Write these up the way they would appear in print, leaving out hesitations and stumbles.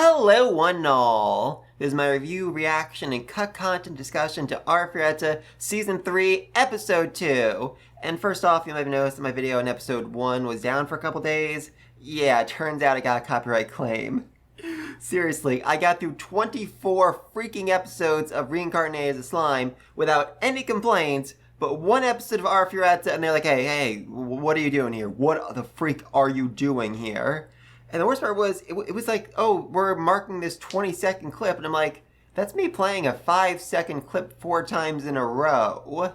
Hello one and all! This is my review, reaction, and cut content discussion to Arifureta Season 3, Episode 2. And first off, you might have noticed that my video in Episode 1 was down for a couple days. Yeah, it turns out I got a copyright claim. Seriously, I got through 24 freaking episodes of Reincarnated as a Slime without any complaints, but one episode of Arifureta and they're like, hey, what are you doing here? What the freak are you doing here? And the worst part was, it was like, oh, we're marking this 20-second clip, and I'm like, that's me playing a 5-second clip 4 times in a row.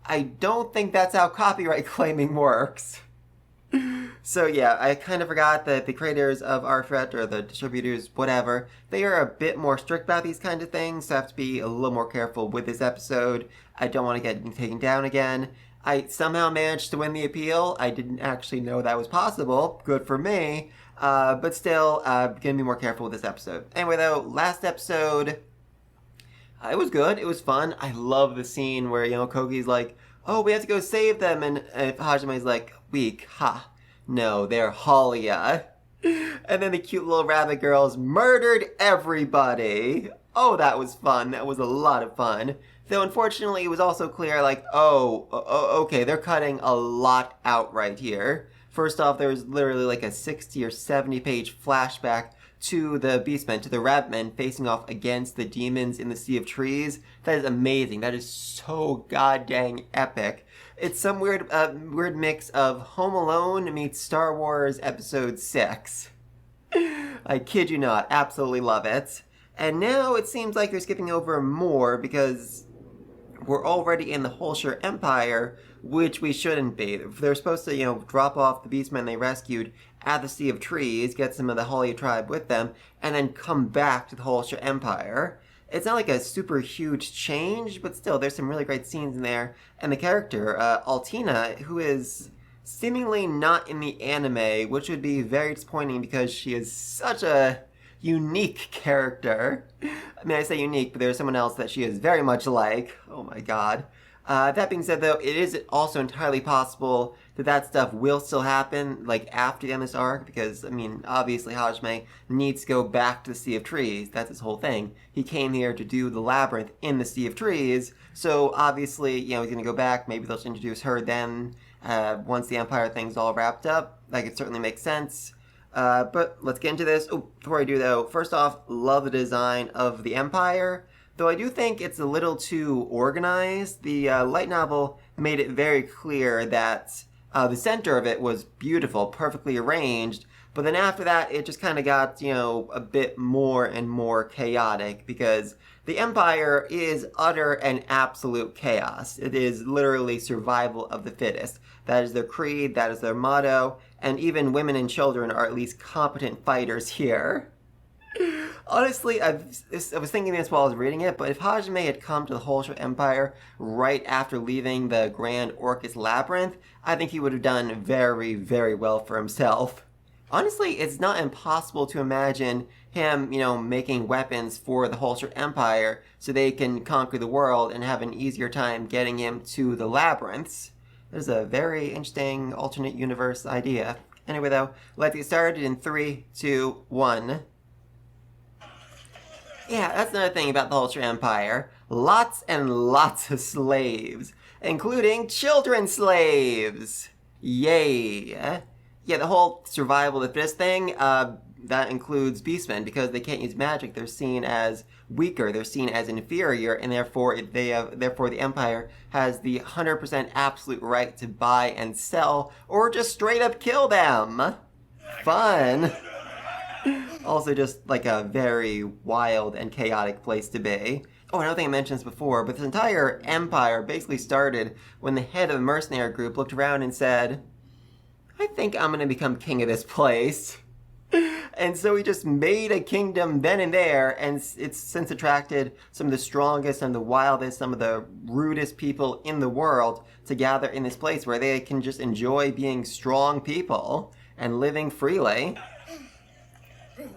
I don't think that's how copyright claiming works. So yeah, I kind of forgot that the creators of Arifureta, or the distributors, whatever, they are a bit more strict about these kind of things, so I have to be a little more careful with this episode. I don't want to get taken down again. I somehow managed to win the appeal. I didn't actually know that was possible. Good for me. But still, gonna be more careful with this episode. Anyway, though, last episode, it was good. It was fun. I love the scene where, Kogi's like, oh, we have to go save them, and Hajime's like, weak, ha. No, they're Halia. And then the cute little rabbit girls murdered everybody. Oh, that was fun. That was a lot of fun. Though, unfortunately, it was also clear, like, okay, they're cutting a lot out right here. First off, there was literally like a 60 or 70 page flashback to the Beastmen, to the Rabbitmen facing off against the demons in the Sea of Trees. That is amazing. That is so goddamn epic. It's some weird mix of Home Alone meets Star Wars Episode 6. I kid you not. Absolutely love it. And now it seems like they're skipping over more because we're already in the Holscher Empire, which we shouldn't be. They're supposed to, drop off the beastmen they rescued at the Sea of Trees, get some of the Halia tribe with them, and then come back to the Holscher Empire. It's not like a super huge change, but still, there's some really great scenes in there. And the character, Altina, who is seemingly not in the anime, which would be very disappointing because she is such a unique character. I mean, I say unique, but there's someone else that she is very much like. Oh my god. That being said, though, it is also entirely possible that stuff will still happen, like, after the end of this arc, because, I mean, obviously Hajime needs to go back to the Sea of Trees. That's his whole thing. He came here to do the labyrinth in the Sea of Trees, so obviously, he's gonna go back. Maybe they'll introduce her then, once the Empire thing's all wrapped up. That could certainly make sense. But let's get into this. Oh, before I do, though, first off, love the design of the Empire. Though I do think it's a little too organized. The light novel made it very clear that the center of it was beautiful, perfectly arranged. But then after that, it just kind of got, a bit more and more chaotic because the Empire is utter and absolute chaos. It is literally survival of the fittest. That is their creed, that is their motto, and even women and children are at least competent fighters here. Honestly, I was thinking this while I was reading it, but if Hajime had come to the Holscher Empire right after leaving the Grand Orcus Labyrinth, I think he would have done very, very well for himself. Honestly, it's not impossible to imagine him, making weapons for the Holscher Empire so they can conquer the world and have an easier time getting him to the labyrinths. There's a very interesting alternate universe idea. Anyway, though, let's get started in 3, 2, 1. Yeah, that's another thing about the Holscher Empire. Lots and lots of slaves, including children slaves. Yay. Yeah, the whole survival of the fittest thing, that includes beastmen, because they can't use magic. They're seen as weaker, they're seen as inferior, and therefore the Empire has the 100% absolute right to buy and sell, or just straight up kill them. Fun. Also just like a very wild and chaotic place to be. Oh, I don't think I mentioned this before, but this entire empire basically started when the head of the mercenary group looked around and said, I think I'm gonna become king of this place. And so he just made a kingdom then and there, and it's since attracted some of the strongest and the wildest, some of the rudest people in the world to gather in this place where they can just enjoy being strong people and living freely.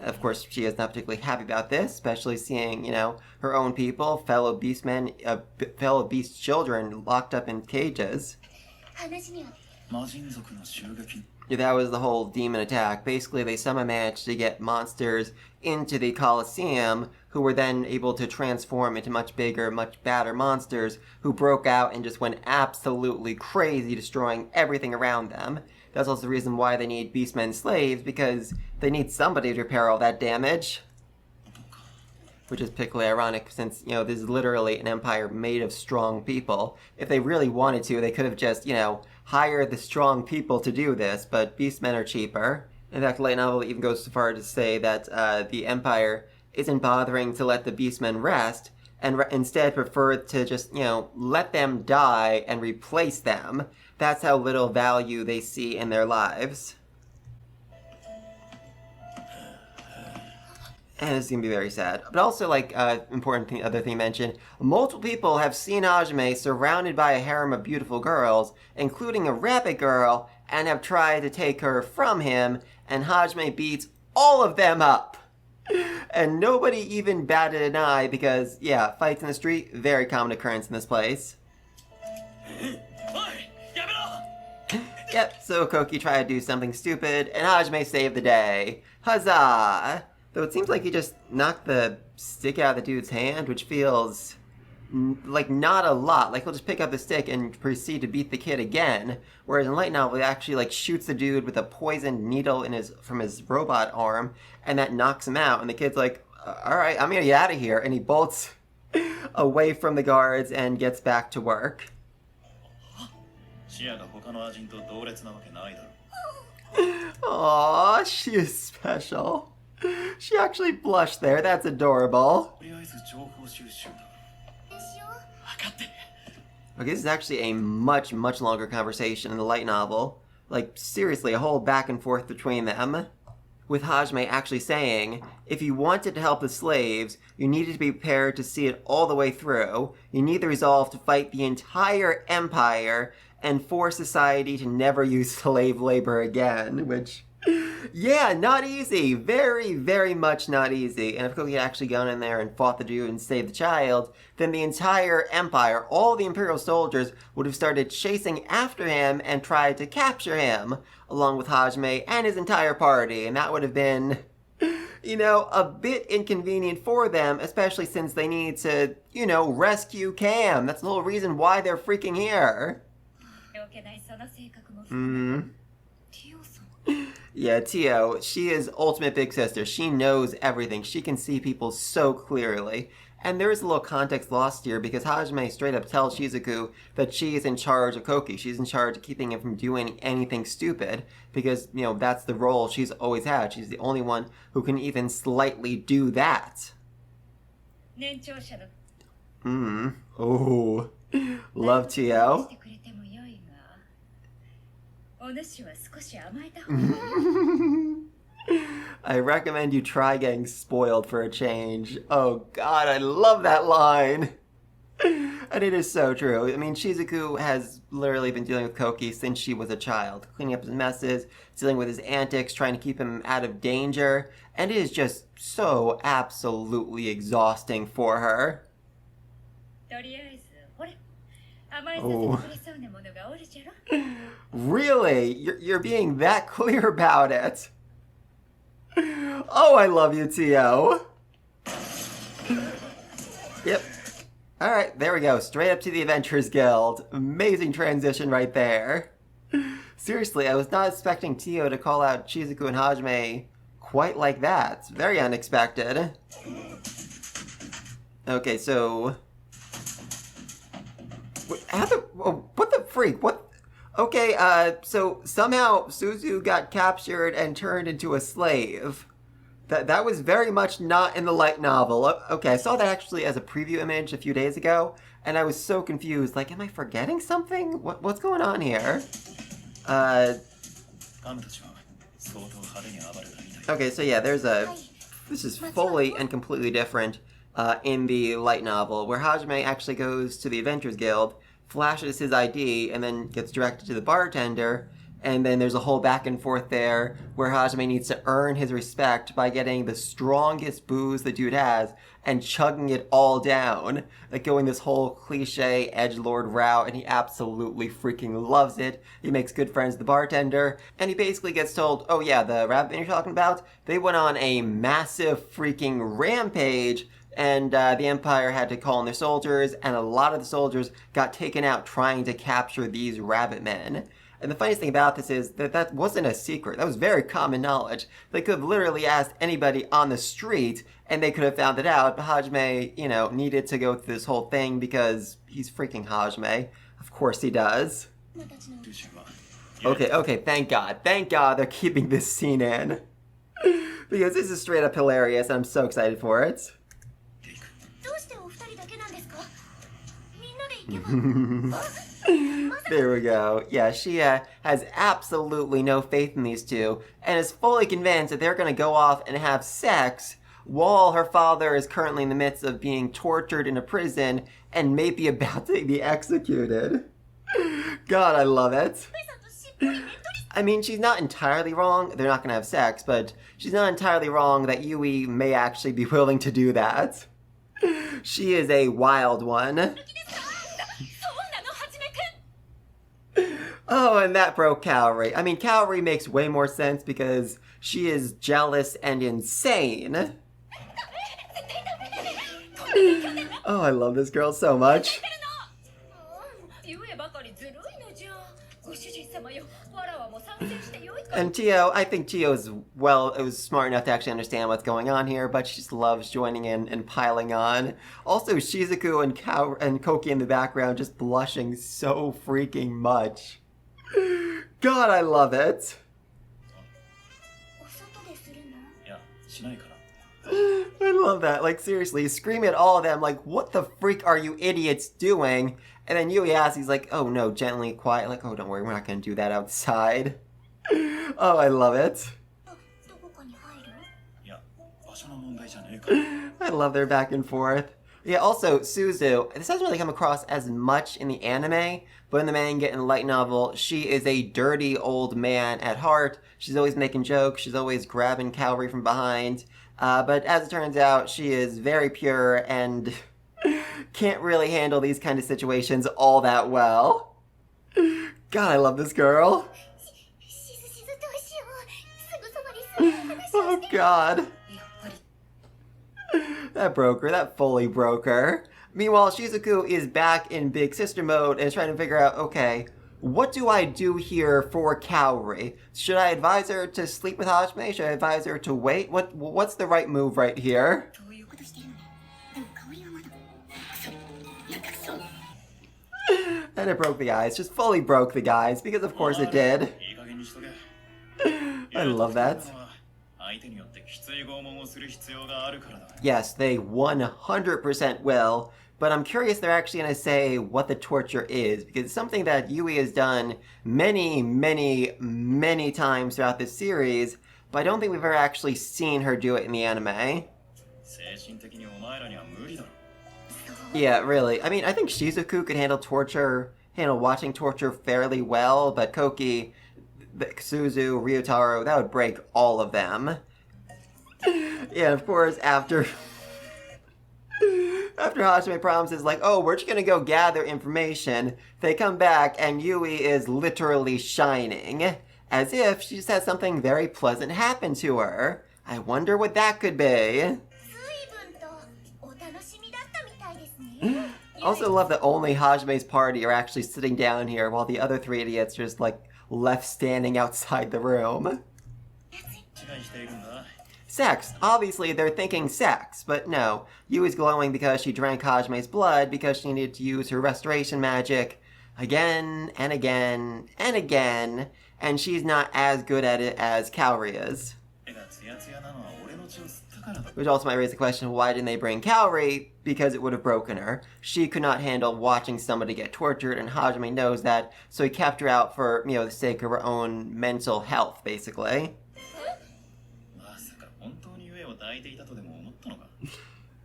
Of course, she is not particularly happy about this, especially seeing, her own people, fellow beastmen, fellow beast children locked up in cages. Yeah, that was the whole demon attack. Basically, they somehow managed to get monsters into the Colosseum who were then able to transform into much bigger, much badder monsters who broke out and just went absolutely crazy, destroying everything around them. That's also the reason why they need beastmen slaves, because they need somebody to repair all that damage. Which is particularly ironic since, this is literally an empire made of strong people. If they really wanted to, they could have just, hired the strong people to do this, but beastmen are cheaper. In fact, the light novel even goes so far to say that the empire isn't bothering to let the beastmen rest, and instead prefer to just, let them die and replace them. That's how little value they see in their lives. And it's going to be very sad. But also, other thing to mention, multiple people have seen Hajime surrounded by a harem of beautiful girls, including a rabbit girl, and have tried to take her from him, and Hajime beats all of them up. And nobody even batted an eye because, fights in the street, very common occurrence in this place. Yep, so Koki tried to do something stupid, and Hajime saved the day. Huzzah! Though it seems like he just knocked the stick out of the dude's hand, which feels like not a lot. Like he'll just pick up the stick and proceed to beat the kid again. Whereas in light novel, he actually shoots the dude with a poisoned needle from his robot arm, and that knocks him out. And the kid's like, "All right, I'm gonna get out of here," and he bolts away from the guards and gets back to work. Aww, she is special. She actually blushed there. That's adorable. Okay, this is actually a much, much longer conversation in the light novel. Seriously, a whole back and forth between them. With Hajime actually saying, if you wanted to help the slaves, you needed to be prepared to see it all the way through. You need the resolve to fight the entire empire and force society to never use slave labor again, which... yeah, not easy. Very, very much not easy. And if Koki had actually gone in there and fought the dude and saved the child, then the entire empire, all the Imperial soldiers, would have started chasing after him and tried to capture him, along with Hajime and his entire party. And that would have been, a bit inconvenient for them, especially since they need to, rescue Cam. That's the whole reason why they're freaking here. Yeah, Tio, she is ultimate big sister. She knows everything. She can see people so clearly. And there is a little context lost here because Hajime straight up tells Shizuku that she is in charge of Koki. She's in charge of keeping him from doing anything stupid because, that's the role she's always had. She's the only one who can even slightly do that. Oh, love Tio. I recommend you try getting spoiled for a change. Oh god, I love that line! And it is so true. I mean, Shizuku has literally been dealing with Koki since she was a child. Cleaning up his messes, dealing with his antics, trying to keep him out of danger. And it is just so absolutely exhausting for her. Oh. Really? You're being that clear about it? Oh, I love you, Tio. Yep. Alright, there we go. Straight up to the Adventurers Guild. Amazing transition right there. Seriously, I was not expecting Tio to call out Shizuku and Hajime quite like that. It's very unexpected. Okay, so... what the freak? What? Okay, so somehow Suzu got captured and turned into a slave. That was very much not in the light novel. Okay, I saw that actually as a preview image a few days ago, and I was so confused. Am I forgetting something? What's going on here? Okay, so yeah, this is fully and completely different in the light novel, where Hajime actually goes to the Adventurers Guild, flashes his ID, and then gets directed to the bartender, And then there's a whole back and forth there where Hajime needs to earn his respect by getting the strongest booze the dude has and chugging it all down. Like going this whole cliche edgelord route, and he absolutely freaking loves it. He makes good friends with the bartender, and he basically gets told, oh yeah, the rabbit you're talking about, they went on a massive freaking rampage, and the Empire had to call in their soldiers, and a lot of the soldiers got taken out trying to capture these rabbit men. And the funniest thing about this is that that wasn't a secret. That was very common knowledge. They could have literally asked anybody on the street, and they could have found it out. But Hajime, you know, needed to go through this whole thing because he's freaking Hajime. Of course he does. Okay, thank God. Thank God they're keeping this scene in. Because this is straight up hilarious, and I'm so excited for it. There we go. Yeah, she has absolutely no faith in these two and is fully convinced that they're going to go off and have sex while her father is currently in the midst of being tortured in a prison and maybe about to be executed. God, I love it. I mean, she's not entirely wrong. They're not going to have sex, but she's not entirely wrong that Yui may actually be willing to do that. She is a wild one. Oh, and that broke Kaori. I mean, Kaori makes way more sense because she is jealous and insane. Oh, I love this girl so much. And Tio, I think Tio is, well, it was smart enough to actually understand what's going on here, but she just loves joining in and piling on. Also, Shizuku and Koki in the background just blushing so freaking much. God, I love it. I love that. Like, seriously, scream at all of them, like, what the freak are you idiots doing? And then Yui asks, he's like, oh no, gently, quiet, like, oh, don't worry, we're not gonna do that outside. Oh, I love it. I love their back and forth. Yeah, also, Suzu, this doesn't really come across as much in the anime, but in the manga and light novel, she is a dirty old man at heart. She's always making jokes, she's always grabbing Kaori from behind. But as it turns out, she is very pure and can't really handle these kind of situations all that well. God, I love this girl. Oh, God. That broke her. That fully broke her. Meanwhile, Shizuku is back in big sister mode and is trying to figure out, okay, what do I do here for Kaori? Should I advise her to sleep with Hajime? Should I advise her to wait? What's the right move right here? And it broke the ice. Just fully broke the guys, because of course it did. I love that. Yes, they 100% will, but I'm curious they're actually going to say what the torture is, because it's something that Yui has done many, many, many times throughout this series, but I don't think we've ever actually seen her do it in the anime. Yeah, really. I mean, I think Shizuku could handle watching torture fairly well, but Koki, Suzu, Ryotaro, that would break all of them. Yeah, of course, after Hajime promises, like, oh, we're just gonna go gather information, they come back and Yui is literally shining, as if she just had something very pleasant happen to her. I wonder what that could be. Also love that only Hajime's party are actually sitting down here while the other three idiots are just, like, left standing outside the room. Sex. Obviously, they're thinking sex, but no. Yui's glowing because she drank Hajime's blood because she needed to use her restoration magic again and again and again, and she's not as good at it as Kaori is. Which also might raise the question, why didn't they bring Kaori? Because it would have broken her. She could not handle watching somebody get tortured, and Hajime knows that, so he kept her out for, the sake of her own mental health, basically.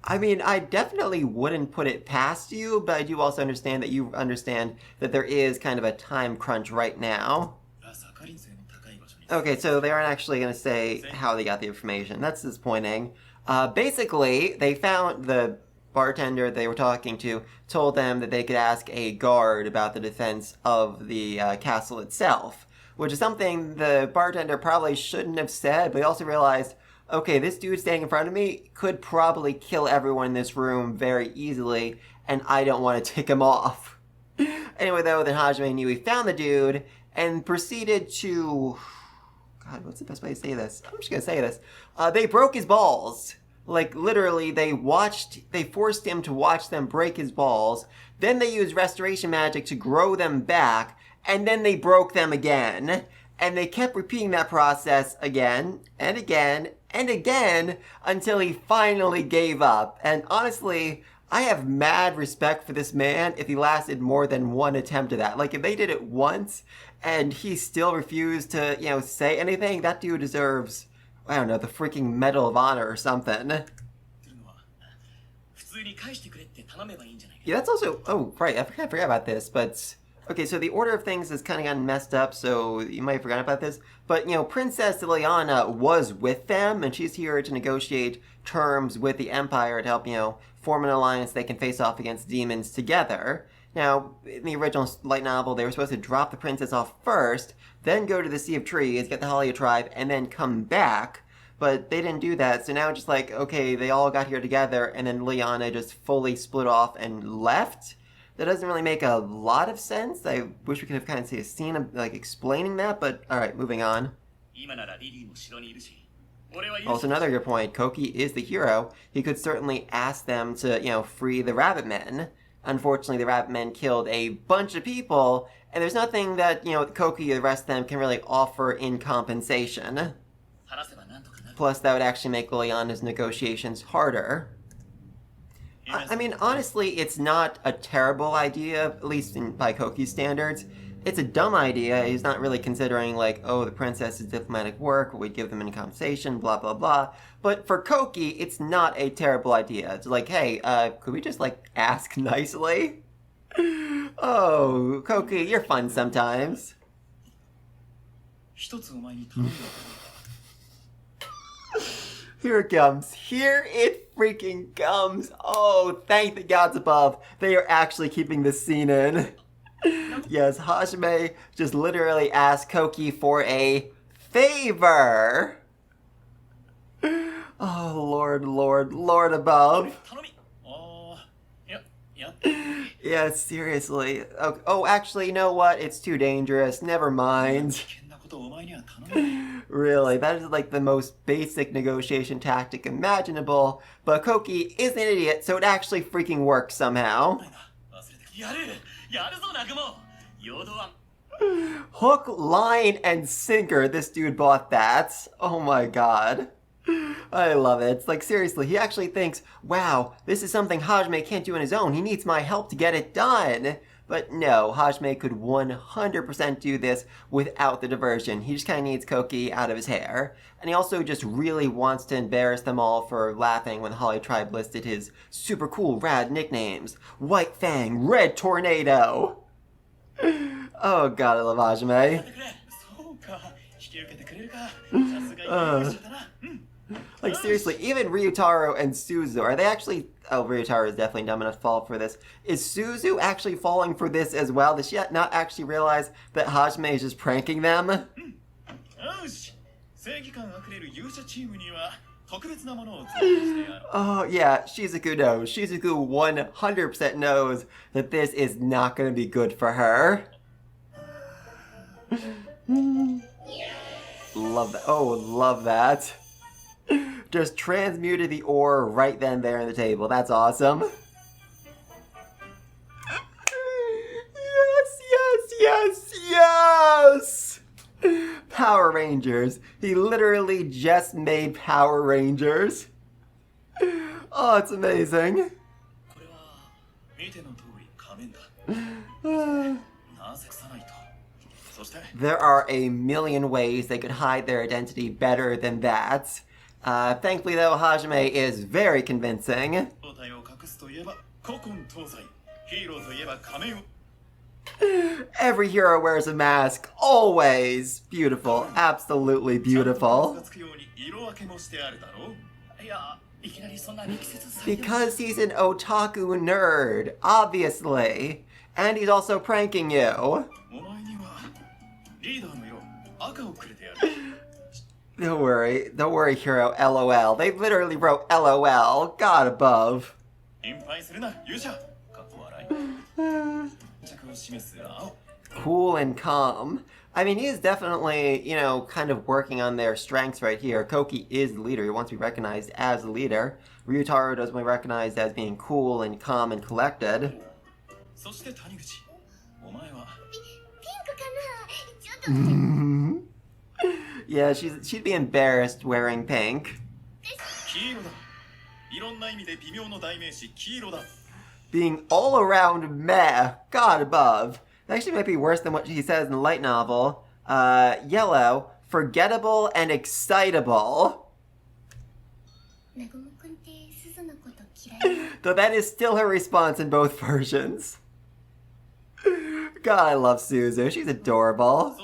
I mean, I definitely wouldn't put it past you, but I do also understand that you understand that there is kind of a time crunch right now. Okay, so they aren't actually going to say how they got the information. That's disappointing. Basically, they found the bartender they were talking to told them that they could ask a guard about the defense of the castle itself, which is something the bartender probably shouldn't have said, but he also realized, okay, this dude standing in front of me could probably kill everyone in this room very easily, and I don't want to tick him off. Anyway, though, then Hajime knew he found the dude and proceeded to... God, what's the best way to say this? I'm just gonna say this. They broke his balls. Like, literally, they forced him to watch them break his balls. Then they used restoration magic to grow them back. And then they broke them again. And they kept repeating that process again, and again, and again, until he finally gave up. And honestly, I have mad respect for this man if he lasted more than one attempt at that. Like, if they did it once, and he still refused to, say anything, that dude deserves, I don't know, the freaking Medal of Honor or something. Yeah, that's also, oh, right, I forgot about this, but... Okay, so the order of things has kind of gotten messed up, so you might have forgotten about this. But, Princess Liliana was with them, and she's here to negotiate terms with the Empire to help, form an alliance they can face off against demons together. Now, in the original light novel, they were supposed to drop the princess off first, then go to the Sea of Trees, get the Halia tribe, and then come back. But they didn't do that, so now just like, okay, they all got here together, and then Liliana just fully split off and left? That doesn't really make a lot of sense. I wish we could have kind of seen a scene like explaining that, but alright, moving on. Also, another good point, Koki is the hero. He could certainly ask them to, free the rabbit men. Unfortunately, the rabbit men killed a bunch of people, and there's nothing that, Koki or the rest of them can really offer in compensation. Plus, that would actually make Liliana's negotiations harder. I mean, honestly, it's not a terrible idea, at least by Koki's standards. It's a dumb idea. He's not really considering, like, oh, the princess's diplomatic work, we'd give them any compensation, blah, blah, blah. But for Koki, it's not a terrible idea. It's like, hey, could we just, like, ask nicely? Oh, Koki, you're fun sometimes. Here it comes. Here it freaking comes. Oh, thank the gods above. They are actually keeping this scene in. Yes, Hajime just literally asked Koki for a favor. Oh, Lord, Lord, Lord above. Yeah, seriously. Oh, actually, you know what? It's too dangerous. Never mind. Really, that is like the most basic negotiation tactic imaginable, but Koki is an idiot, so it actually freaking works somehow. Hook, line, and sinker, this dude bought that. Oh my god. I love it. It's like, seriously, he actually thinks, wow, this is something Hajime can't do on his own. He needs my help to get it done. But no, Hajime could 100% do this without the diversion. He just kind of needs Koki out of his hair. And he also just really wants to embarrass them all for laughing when the Halia tribe listed his super cool, rad nicknames. White Fang, Red Tornado. Oh god, I love Hajime. Like, seriously, even Ryutaro and Suzu, are they actually... Oh, Ryutaro is definitely dumb enough to fall for this. Is Suzu actually falling for this as well? Does she not actually realize that Hajime is just pranking them? Oh, yeah, Shizuku knows. Shizuku 100% knows that this is not going to be good for her. Love that. Oh, love that. Just transmuted the ore right then there on the table. That's awesome. Yes, yes, yes, yes! Power Rangers. He literally just made Power Rangers. Oh, it's amazing. There are a million ways they could hide their identity better than that. Thankfully, though, Hajime is very convincing. Every hero wears a mask. Always. Beautiful. Absolutely beautiful. Because he's an otaku nerd, obviously. And he's also pranking you. Don't worry, hero, LOL. They literally wrote LOL. God above. Cool and calm. I mean, he is definitely, you know, kind of working on their strengths right here. Koki is the leader. He wants to be recognized as the leader. Ryutaro doesn't want to be recognized as being cool and calm and collected. Yeah, she'd be embarrassed wearing pink. Being all around meh. God above. That actually might be worse than what he says in the light novel. Yellow, forgettable and excitable. Though that is still her response in both versions. God, I love Suzu. She's adorable.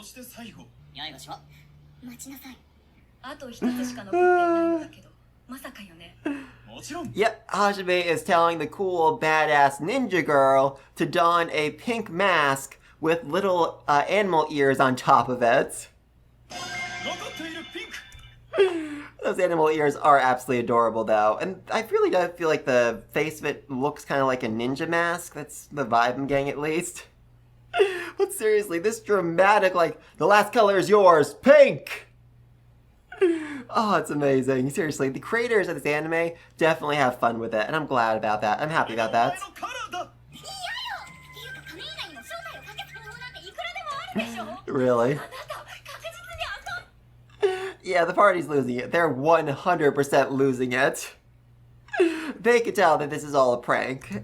Yep, Hajime is telling the cool, badass ninja girl to don a pink mask with little animal ears on top of it. Those animal ears are absolutely adorable, though. And I really do feel like the face of it looks kind of like a ninja mask. That's the vibe I'm getting, at least. But seriously, this dramatic, like, the last color is yours, pink! Oh, it's amazing. Seriously, the creators of this anime definitely have fun with it, and I'm glad about that. I'm happy about that. Really? Yeah, the party's losing it. They're 100% losing it. They could tell that this is all a prank.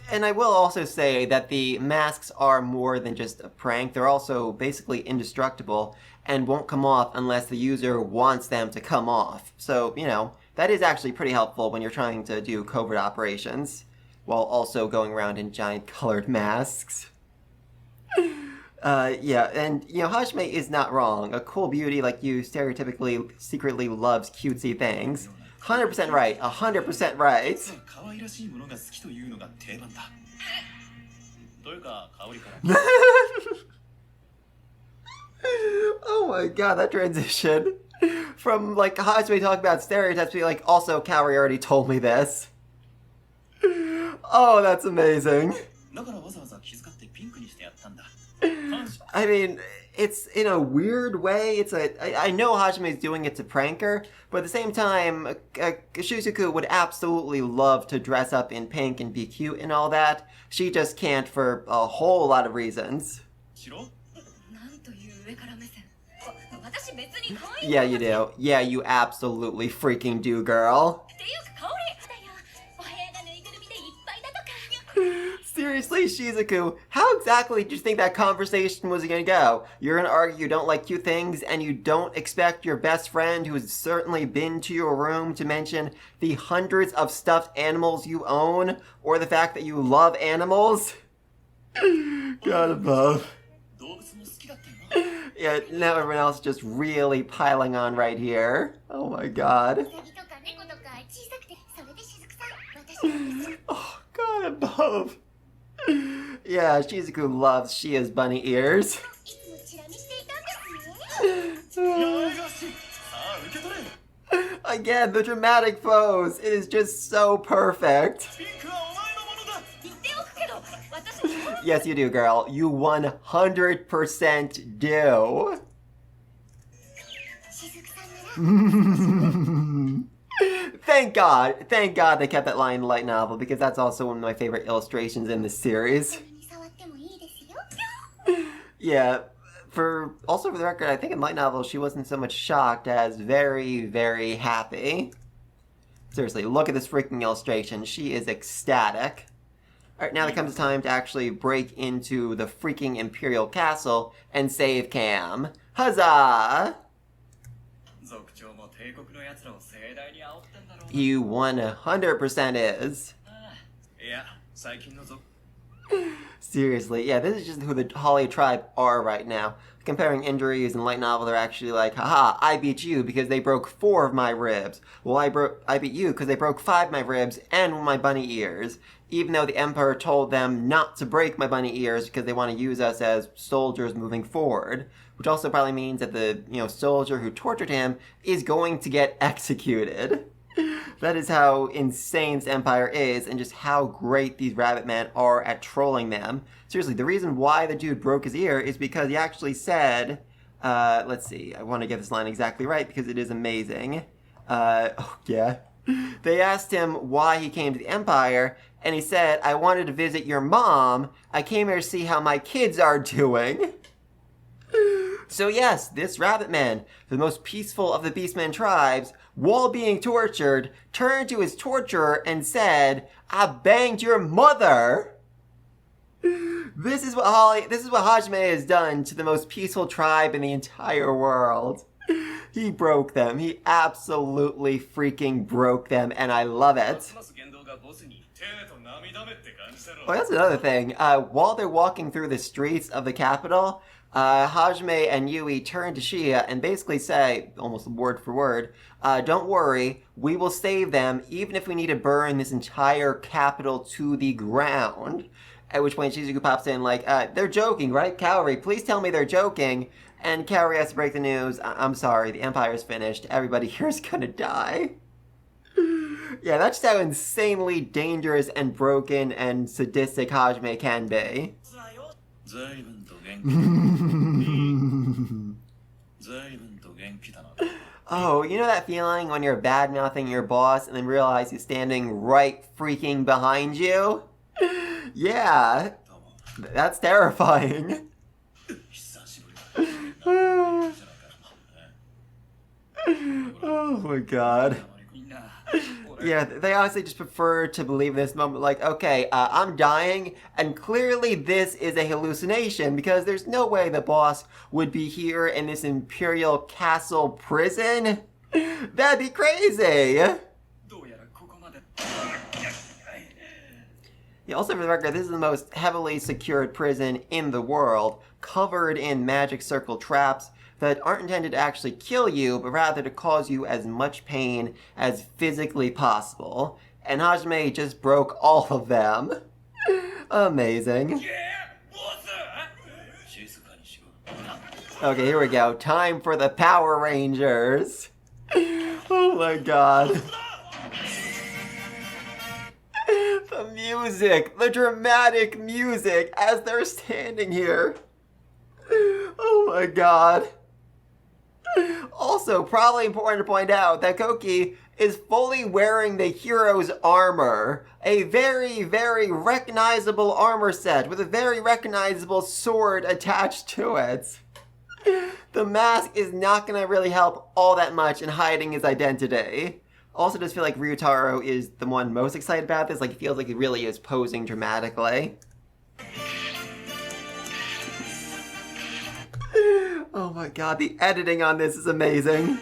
And I will also say that the masks are more than just a prank. They're also basically indestructible and won't come off unless the user wants them to come off. So, you know, that is actually pretty helpful when you're trying to do covert operations while also going around in giant colored masks. Yeah, and, you know, Hajime is not wrong. A cool beauty like you stereotypically secretly loves cutesy things. 100% right. 100% right. Oh my god, that transition. From, like, Hajime talking about stereotypes to be like, also, Kaori already told me this. Oh, that's amazing. I mean, it's in a weird way. I know Hajime is doing it to prank her, but at the same time, Shizuku would absolutely love to dress up in pink and be cute and all that. She just can't for a whole lot of reasons. Yeah, you do. Yeah, you absolutely freaking do, girl. Seriously, Shizuku, how exactly do you think that conversation was gonna go? You're gonna argue you don't like cute things, and you don't expect your best friend, who has certainly been to your room, to mention the hundreds of stuffed animals you own, or the fact that you love animals? God above. Yeah, now everyone else is just really piling on right here. Oh my god. Oh, God above. Yeah, Shizuku loves Shia's bunny ears. Again, the dramatic pose. It is just so perfect. Yes, you do, girl. You 100% do. Thank God they kept that line in the light novel, because that's also one of my favorite illustrations in this series. Yeah, for the record, I think in light novel she wasn't so much shocked as very, very happy. Seriously, look at this freaking illustration. She is ecstatic. Alright, now it comes time to actually break into the freaking Imperial Castle and save Cam. Huzzah! You 100% is. Seriously, yeah, this is just who the Holly tribe are right now. Comparing injuries in light novel, they're actually like, haha, I beat you because they broke 4 of my ribs. Well, I beat you because they broke 5 of my ribs and my bunny ears. Even though the Emperor told them not to break my bunny ears because they want to use us as soldiers moving forward. Which also probably means that the, soldier who tortured him is going to get executed. That is how insane this empire is, and just how great these rabbit men are at trolling them. Seriously, the reason why the dude broke his ear is because he actually said, let's see, I want to get this line exactly right because it is amazing. Oh yeah. They asked him why he came to the empire, and he said, I wanted to visit your mom. I came here to see how my kids are doing. So yes, this rabbit man, the most peaceful of the Beastmen tribes, while being tortured, turned to his torturer and said, I banged your mother! This is what Hajime has done to the most peaceful tribe in the entire world. He broke them. He absolutely freaking broke them, and I love it. Oh, that's another thing. While they're walking through the streets of the capital, Hajime and Yui turn to Shia and basically say, almost word for word, don't worry, we will save them even if we need to burn this entire capital to the ground. At which point Shizuku pops in like, they're joking, right? Kaori, please tell me they're joking. And Kaori has to break the news, I'm sorry, the Empire's finished, everybody here's gonna die. Yeah, that's how insanely dangerous and broken and sadistic Hajime can be. Oh, you know that feeling when you're bad-mouthing your boss and then realize he's standing right freaking behind you? Yeah, that's terrifying. Oh my god. Yeah, they honestly just prefer to believe this moment like, okay, I'm dying, and clearly this is a hallucination because there's no way the boss would be here in this Imperial Castle prison. That'd be crazy! Yeah, also for the record, this is the most heavily secured prison in the world, covered in magic circle traps that aren't intended to actually kill you, but rather to cause you as much pain as physically possible. And Hajime just broke all of them. Amazing. Okay, here we go. Time for the Power Rangers. Oh my god. The music, the dramatic music as they're standing here. Oh my god. Also, probably important to point out that Koki is fully wearing the hero's armor. A very, very recognizable armor set with a very recognizable sword attached to it. The mask is not going to really help all that much in hiding his identity. Also, just feel like Ryutaro is the one most excited about this. Like, he feels like he really is posing dramatically. Oh my god, the editing on this is amazing.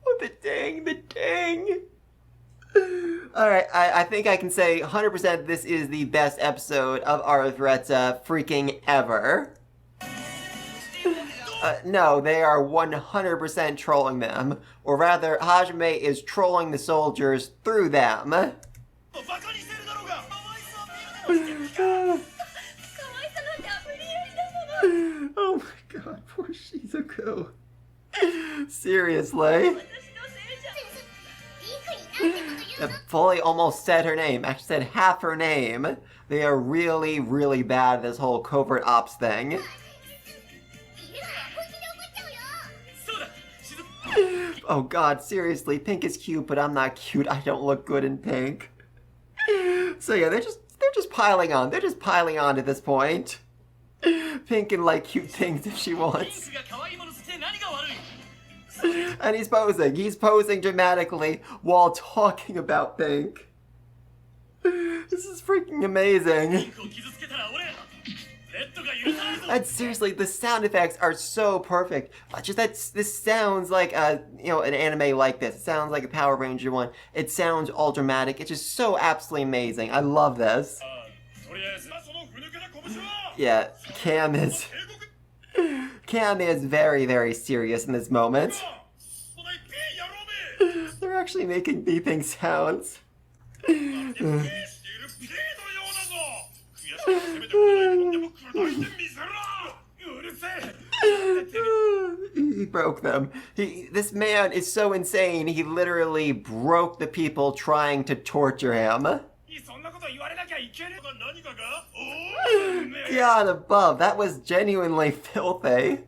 Oh, the dang. Alright, I think I can say 100% this is the best episode of Arifureta freaking ever. No, they are 100% trolling them. Or rather, Hajime is trolling the soldiers through them. Oh my god, poor Shizuku. Seriously. Fully almost said her name. Actually said half her name. They are really, really bad at this whole covert ops thing. Oh god, seriously, pink is cute, but I'm not cute. I don't look good in pink. So yeah, they're just piling on. They're just piling on at this point. Pink can like cute things if she wants. And he's posing. He's posing dramatically while talking about Pink. This is freaking amazing. And seriously, the sound effects are so perfect. This sounds like an anime like this. It sounds like a Power Ranger one. It sounds all dramatic. It's just so absolutely amazing. I love this. Yeah, Cam is very, very serious in this moment. They're actually making beeping sounds. He broke them. This man is so insane, he literally broke the people trying to torture him. God above, that was genuinely filthy.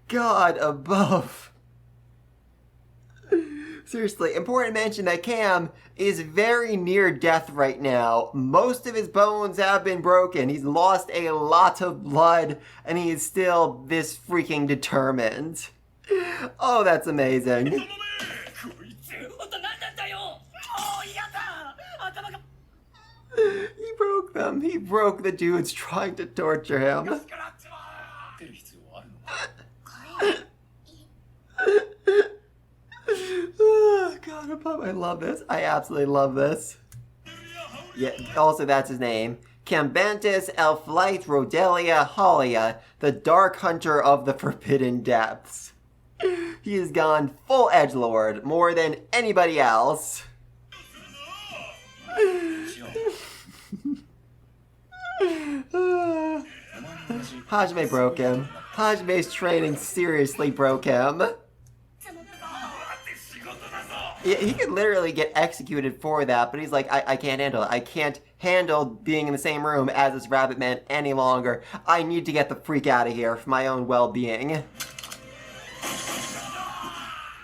God above. Seriously, important to mention that Cam is very near death right now. Most of his bones have been broken. He's lost a lot of blood, and he is still this freaking determined. Oh, that's amazing. He broke them. He broke the dudes trying to torture him. Oh, God above, I love this. I absolutely love this. Yeah, also that's his name. Cambantis Elflight Rodelia Halia, the Dark Hunter of the Forbidden Depths. He has gone full edgelord, more than anybody else. Hajime broke him. Hajime's training seriously broke him. Yeah, he could literally get executed for that, but he's like, I can't handle it. I can't handle being in the same room as this rabbit man any longer. I need to get the freak out of here for my own well-being.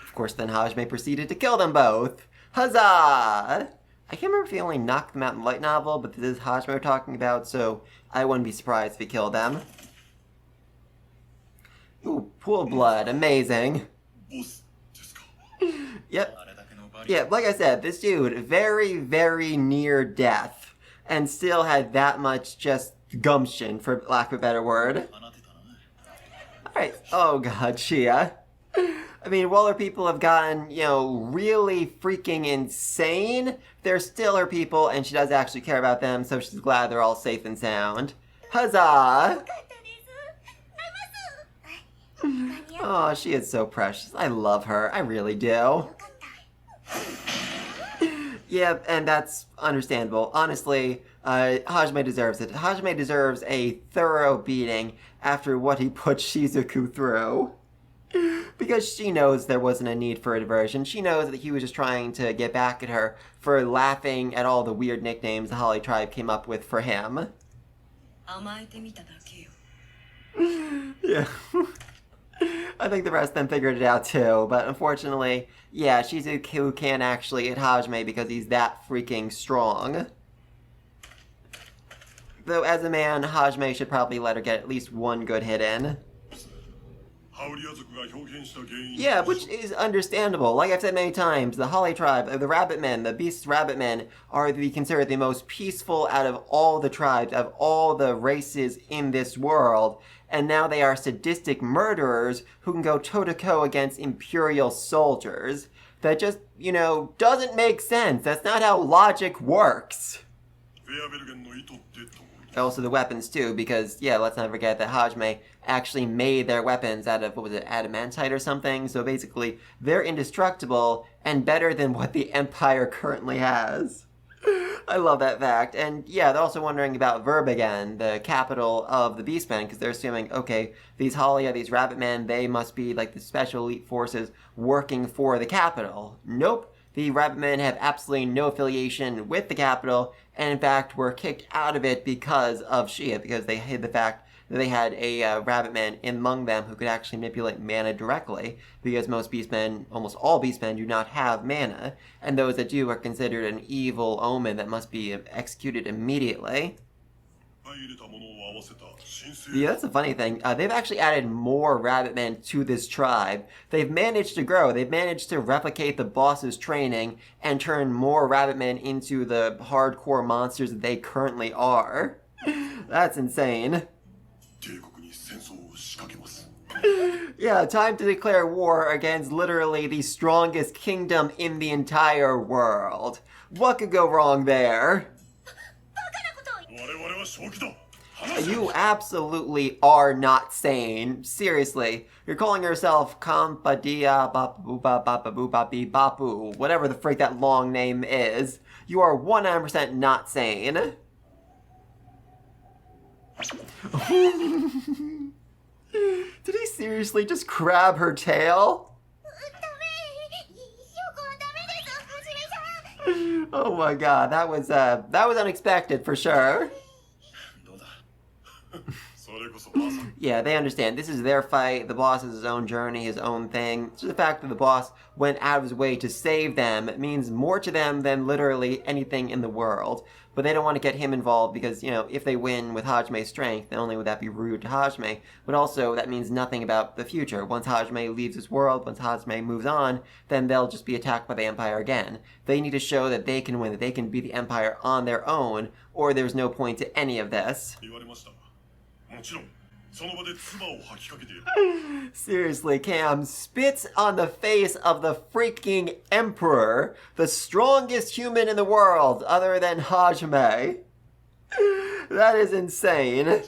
Of course, then Hajime proceeded to kill them both. Huzzah! I can't remember if he only knocked them out in the light novel, but this is Hajime we're talking about, so I wouldn't be surprised if he killed them. Ooh, pool of blood. Amazing. Yep. Yeah, like I said, this dude, very, very near death, and still had that much just gumption, for lack of a better word. Alright, oh god, Shia. I mean, while her people have gotten, you know, really freaking insane, they're still her people, and she does actually care about them, so she's glad they're all safe and sound. Huzzah! Oh, she is so precious. I love her. I really do. Yeah, and that's understandable. Honestly, Hajime deserves it. Hajime deserves a thorough beating after what he put Shizuku through. Because she knows there wasn't a need for a diversion. She knows that he was just trying to get back at her for laughing at all the weird nicknames the Holly tribe came up with for him. Yeah. I think the rest of them figured it out too, but unfortunately, yeah, Shizuku can't actually hit Hajime because he's that freaking strong. Though as a man, Hajime should probably let her get at least one good hit in. Yeah, which is understandable. Like I've said many times, the Holly tribe, the Rabbit Men, the Beast Rabbit Men, are considered the most peaceful out of all the tribes, of all the races in this world. And now they are sadistic murderers who can go toe-to-toe against Imperial soldiers. That just, you know, doesn't make sense. That's not how logic works. Also the weapons too, because, yeah, let's not forget that Hajime actually made their weapons out of, what was it, adamantite or something? So basically, they're indestructible and better than what the Empire currently has. I love that fact. And yeah, they're also wondering about Verbigan, the capital of the Beastmen, because they're assuming, okay, these Halia, these Rabbit Men, they must be like the special elite forces working for the capital. Nope. The Rabbit Men have absolutely no affiliation with the capital, and in fact were kicked out of it because of Shia, because they hid the fact that they had a Rabbit Man among them who could actually manipulate mana directly, because most Beastmen, almost all Beastmen, do not have mana, and those that do are considered an evil omen that must be executed immediately. Yeah, that's a funny thing. They've actually added more Rabbit Men to this tribe. They've managed to grow. They've managed to replicate the boss's training and turn more Rabbit Men into the hardcore monsters that they currently are. That's insane. Yeah, time to declare war against literally the strongest kingdom in the entire world. What could go wrong there? You absolutely are not sane. Seriously. You're calling yourself Kampadia Bapu, whatever the freak that long name is. You are 100% not sane. Did he seriously just grab her tail? Oh my god, that was unexpected for sure. Yeah, they understand. This is their fight. The boss has his own journey, his own thing. So the fact that the boss went out of his way to save them means more to them than literally anything in the world. But they don't want to get him involved because, you know, if they win with Hajime's strength, not only would that be rude to Hajime, but also that means nothing about the future. Once Hajime leaves this world, once Hajime moves on, then they'll just be attacked by the Empire again. They need to show that they can win, that they can beat the Empire on their own, or there's no point to any of this. Seriously, Cam spits on the face of the freaking Emperor, the strongest human in the world other than Hajime. That is insane.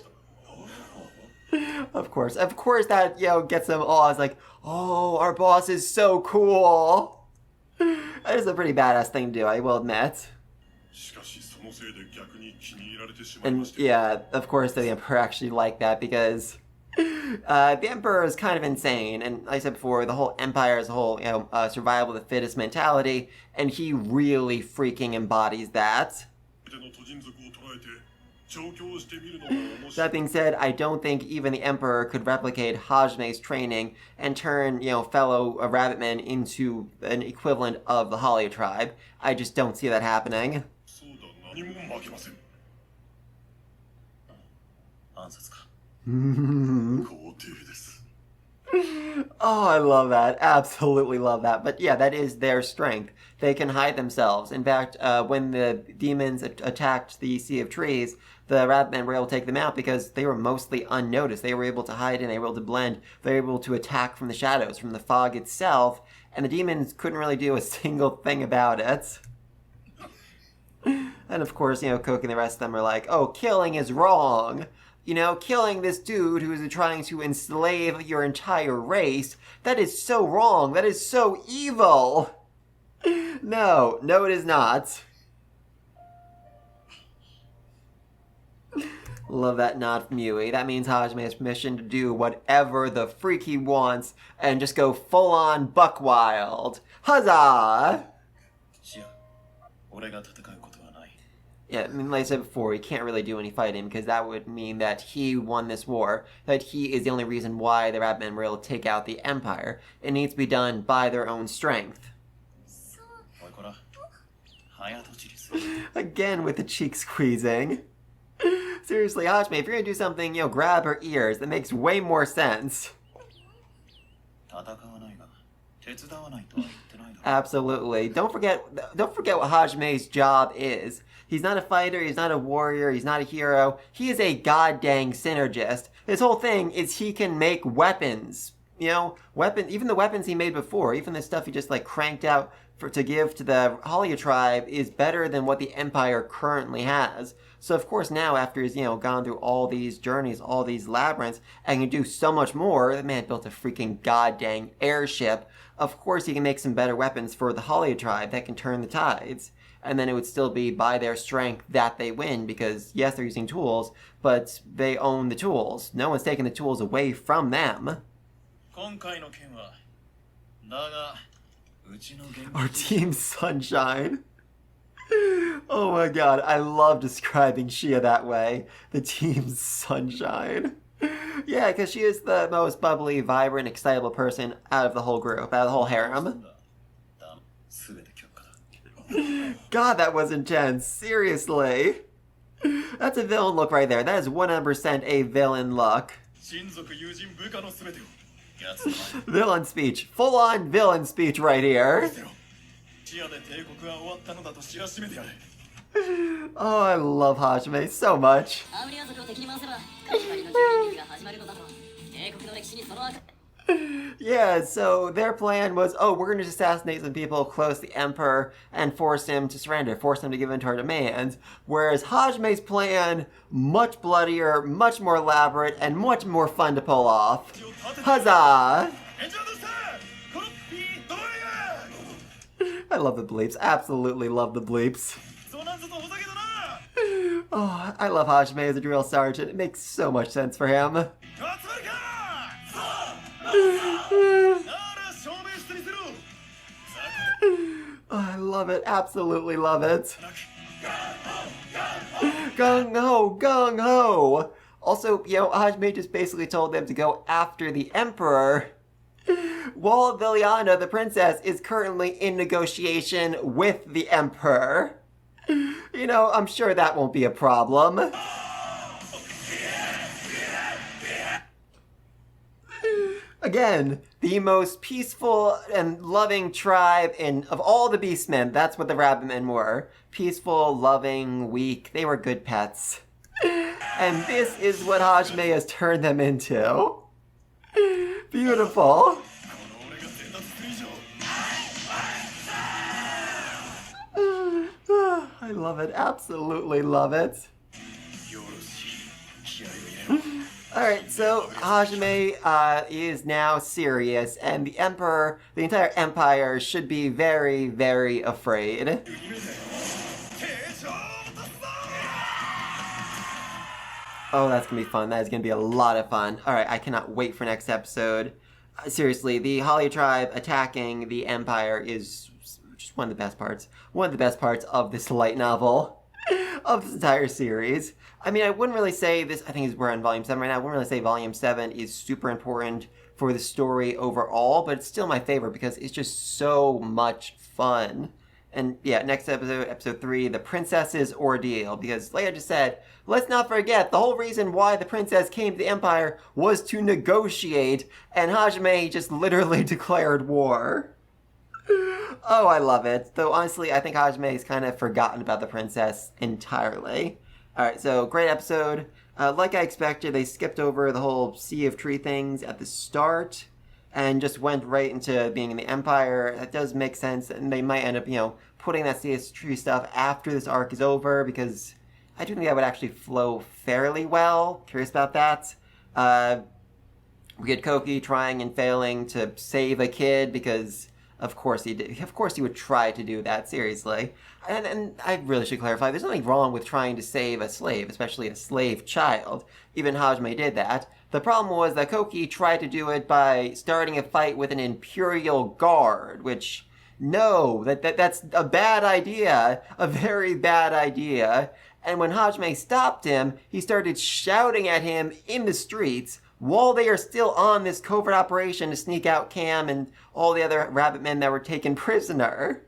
Of course that, you know, gets them all. It's like, oh, our boss is so cool. That is a pretty badass thing to do, I will admit. And yeah, of course the Emperor actually liked that because the Emperor is kind of insane, and like I said before, the whole Empire is a whole, you know, survival of the fittest mentality, and he really freaking embodies that. That being said, I don't think even the Emperor could replicate Hajime's training and turn, you know, fellow rabbitmen into an equivalent of the Holly tribe. I just don't see that happening. Oh, I love that. Absolutely love that. But yeah, that is their strength. They can hide themselves. In fact, when the demons attacked the Sea of Trees, the rabbitmen were able to take them out because they were mostly unnoticed. They were able to hide and they were able to blend. They were able to attack from the shadows, from the fog itself, and the demons couldn't really do a single thing about it. And of course, you know, Cook and the rest of them are like, oh, killing is wrong. You know, killing this dude who is trying to enslave your entire race, that is so wrong. That is so evil. No, it is not. Love that nod from Yui. That means Hajime has permission to do whatever the freak he wants and just go full-on buck wild. Huzzah! Yeah, I mean, like I said before, he can't really do any fighting because that would mean that he won this war, that he is the only reason why the rabbitmen were able to take out the Empire. It needs to be done by their own strength. Again with the cheek squeezing. Seriously, Hajime, if you're gonna do something, you know, grab her ears. That makes way more sense. Absolutely. Don't forget what Hajime's job is. He's not a fighter, he's not a warrior, he's not a hero. He is a goddamn synergist. His whole thing is he can make weapons. You know, even the weapons he made before, even the stuff he just like cranked out to give to the Holly tribe is better than what the Empire currently has. So of course now, after he's, you know, gone through all these journeys, all these labyrinths, and can do so much more, the man built a freaking goddamn airship. Of course he can make some better weapons for the Holly tribe that can turn the tides. And then it would still be by their strength that they win, because yes, they're using tools, but they own the tools. No one's taking the tools away from them. Our Team Sunshine. Oh my god, I love describing Shia that way. The Team Sunshine. Yeah, because she is the most bubbly, vibrant, excitable person out of the whole group, out of the whole harem. God, that was intense. Seriously. That's a villain look right there. That is 100% a villain look. Villain speech. Full-on villain speech right here. Oh, I love Hajime so much. Yeah, so their plan was, oh, we're going to assassinate some people close to the Emperor and force him to surrender, force him to give in to our demands. Whereas Hajime's plan, much bloodier, much more elaborate, and much more fun to pull off. Huzzah! I love the bleeps, absolutely love the bleeps. Oh, I love Hajime as a drill sergeant, it makes so much sense for him. Oh, I love it, absolutely love it. Gung ho, gung ho! Also, Hajime just basically told them to go after the Emperor, while Viliana, the princess, is currently in negotiation with the Emperor. I'm sure that won't be a problem. Again, the most peaceful and loving tribe of all the Beastmen. That's what the Rabbitmen were. Peaceful, loving, weak. They were good pets. And this is what Hajime has turned them into. Beautiful. I love it. Absolutely love it. Alright, so Hajime is now serious, and the Emperor, the entire Empire, should be very, very afraid. Oh, that's gonna be fun. That is gonna be a lot of fun. Alright, I cannot wait for next episode. Seriously, the Holly tribe attacking the Empire is just one of the best parts. One of the best parts of this light novel. Of this entire series. I mean, I wouldn't really say this, I think we're on Volume 7 right now, I wouldn't really say Volume 7 is super important for the story overall, but it's still my favorite because it's just so much fun. And yeah, next episode, episode 3, the princess's ordeal, because like I just said, let's not forget, the whole reason why the princess came to the Empire was to negotiate, and Hajime just literally declared war. Oh, I love it. Though, honestly, I think Hajime's kind of forgotten about the princess entirely. Alright, so, great episode. Like I expected, they skipped over the whole Sea of Tree things at the start, and just went right into being in the Empire. That does make sense, and they might end up, putting that Sea of Tree stuff after this arc is over, because I do think that would actually flow fairly well. Curious about that. We had Koki trying and failing to save a kid, because of course he did. Of course he would try to do that, seriously. And I really should clarify, there's nothing wrong with trying to save a slave, especially a slave child. Even Hajime did that. The problem was that Koki tried to do it by starting a fight with an Imperial Guard, which, no, that's a bad idea. A very bad idea. And when Hajime stopped him, he started shouting at him in the streets, while they are still on this covert operation to sneak out Cam and all the other Rabbitmen that were taken prisoner.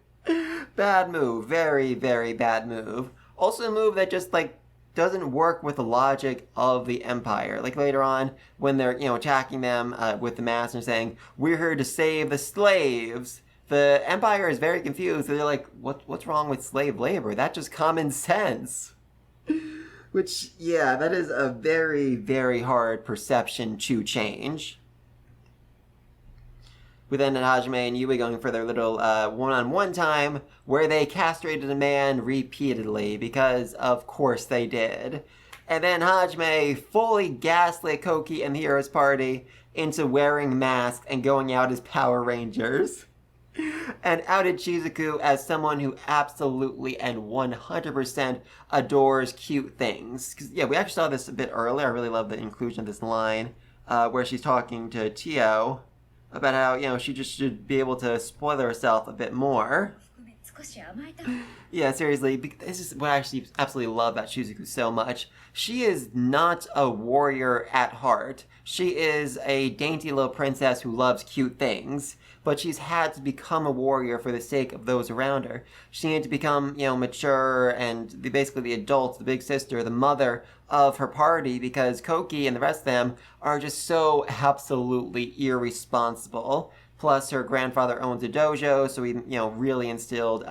Bad move. Very, very bad move. Also a move that just, doesn't work with the logic of the Empire. Like, later on, when they're, attacking them with the mask and saying, we're here to save the slaves, the Empire is very confused. They're like, what's wrong with slave labor? That's just common sense. Which, yeah, that is a very, very hard perception to change. We then had Hajime and Yui going for their little one-on-one time, where they castrated a man repeatedly, because of course they did. And then Hajime fully gaslit Koki and the Heroes Party into wearing masks and going out as Power Rangers. And outed Shizuku as someone who absolutely and 100% adores cute things. 'Cause, yeah, we actually saw this a bit earlier. I really love the inclusion of this line, where she's talking to Tio about how, she just should be able to spoil herself a bit more. Yeah, seriously, this is what I actually absolutely love about Shizuku so much. She is not a warrior at heart. She is a dainty little princess who loves cute things, but she's had to become a warrior for the sake of those around her. She needed to become, mature and basically the adult, the big sister, the mother of her party, because Koki and the rest of them are just so absolutely irresponsible. Plus, her grandfather owns a dojo, so he, really instilled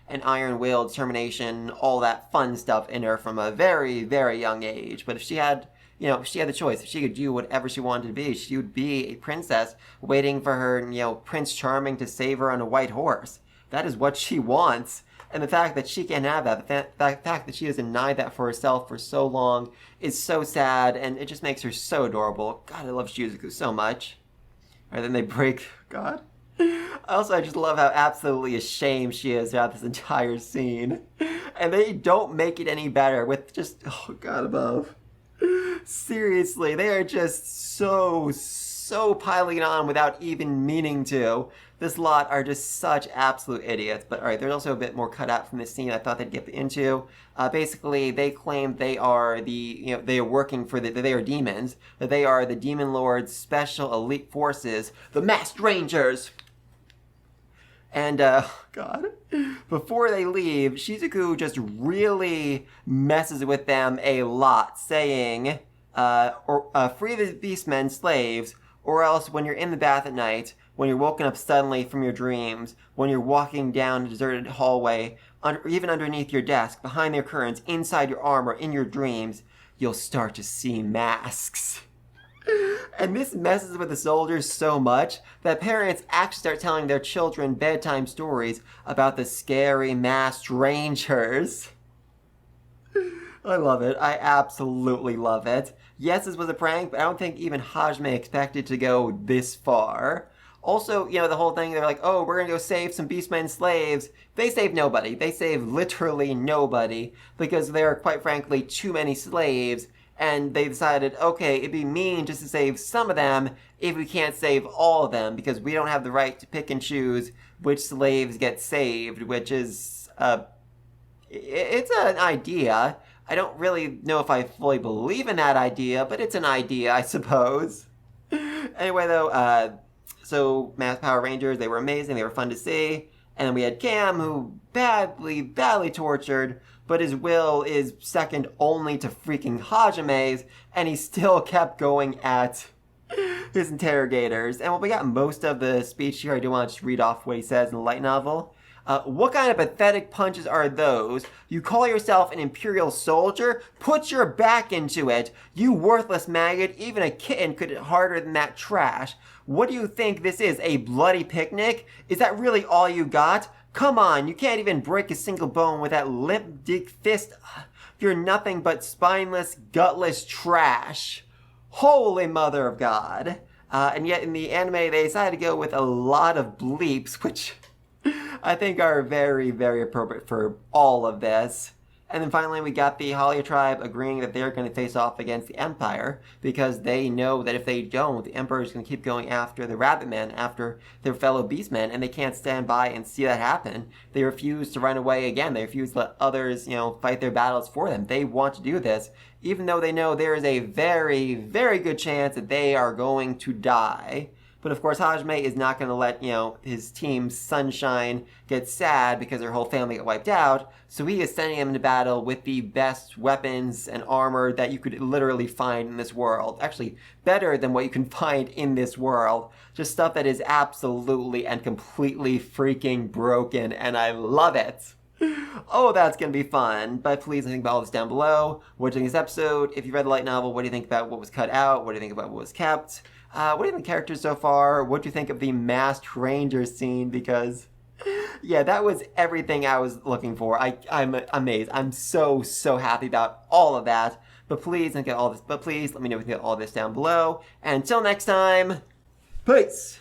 and iron will, determination, all that fun stuff in her from a very, very young age. But if she had if she had the choice, if she could do whatever she wanted to be, she would be a princess waiting for her, Prince Charming to save her on a white horse. That is what she wants. And the fact that she can't have that, the fact that she has denied that for herself for so long is so sad, and it just makes her so adorable. God, I love Shizuku so much. And then they break. God. Also, I just love how absolutely ashamed she is throughout this entire scene. And they don't make it any better with just, oh God above. Seriously, they are just so piling on without even meaning to. This lot are just such absolute idiots. But alright, there's also a bit more cut out from this scene I thought they'd get into. Basically, they claim they are they are working for they are demons. That they are the Demon Lord's special elite forces, the Masked Rangers. And, God, before they leave, Shizuku just really messes with them a lot, saying, free the beastmen slaves, or else when you're in the bath at night, when you're woken up suddenly from your dreams, when you're walking down a deserted hallway, or even underneath your desk, behind their curtains, inside your armor, in your dreams, you'll start to see masks. And this messes with the soldiers so much that parents actually start telling their children bedtime stories about the scary masked rangers. I love it. I absolutely love it. Yes, this was a prank, but I don't think even Hajime expected to go this far. Also, the whole thing, they're like, oh, we're gonna go save some beastmen slaves. They save nobody. They save literally nobody because there are, quite frankly, too many slaves. And they decided, okay, it'd be mean just to save some of them if we can't save all of them, because we don't have the right to pick and choose which slaves get saved, which is, it's an idea. I don't really know if I fully believe in that idea, but it's an idea, I suppose. Anyway, though, so Masked Power Rangers, they were amazing, they were fun to see. And then we had Cam, who badly tortured, but his will is second only to freaking Hajime's, and he still kept going at his interrogators. And we got most of the speech here. I do want to just read off what he says in the light novel. What kind of pathetic punches are those? You call yourself an Imperial soldier? Put your back into it. You worthless maggot. Even a kitten could hit harder than that trash. What do you think this is, a bloody picnic? Is that really all you got? Come on, you can't even break a single bone with that limp dick fist. You're nothing but spineless, gutless trash. Holy mother of God. And yet in the anime, they decided to go with a lot of bleeps, which I think are very, very appropriate for all of this. And then finally, we got the Halia tribe agreeing that they're going to face off against the Empire because they know that if they don't, the Emperor is going to keep going after the Rabbit Men, after their fellow Beastmen, and they can't stand by and see that happen. They refuse to run away again. They refuse to let others, fight their battles for them. They want to do this, even though they know there is a very, very good chance that they are going to die. But of course, Hajime is not going to let, his team Sunshine get sad because their whole family got wiped out. So he is sending them into battle with the best weapons and armor that you could literally find in this world. Actually, better than what you can find in this world. Just stuff that is absolutely and completely freaking broken, and I love it. Oh, that's going to be fun. But please think about all this down below. What do you think of this episode? If you read the light novel, what do you think about what was cut out? What do you think about what was kept? What do you think of the characters so far? What do you think of the Masked Rangers scene? Because, yeah, that was everything I was looking for. I'm amazed. I'm so happy about all of that. But please think of all this. But please let me know if you think of all this down below. And until next time, peace!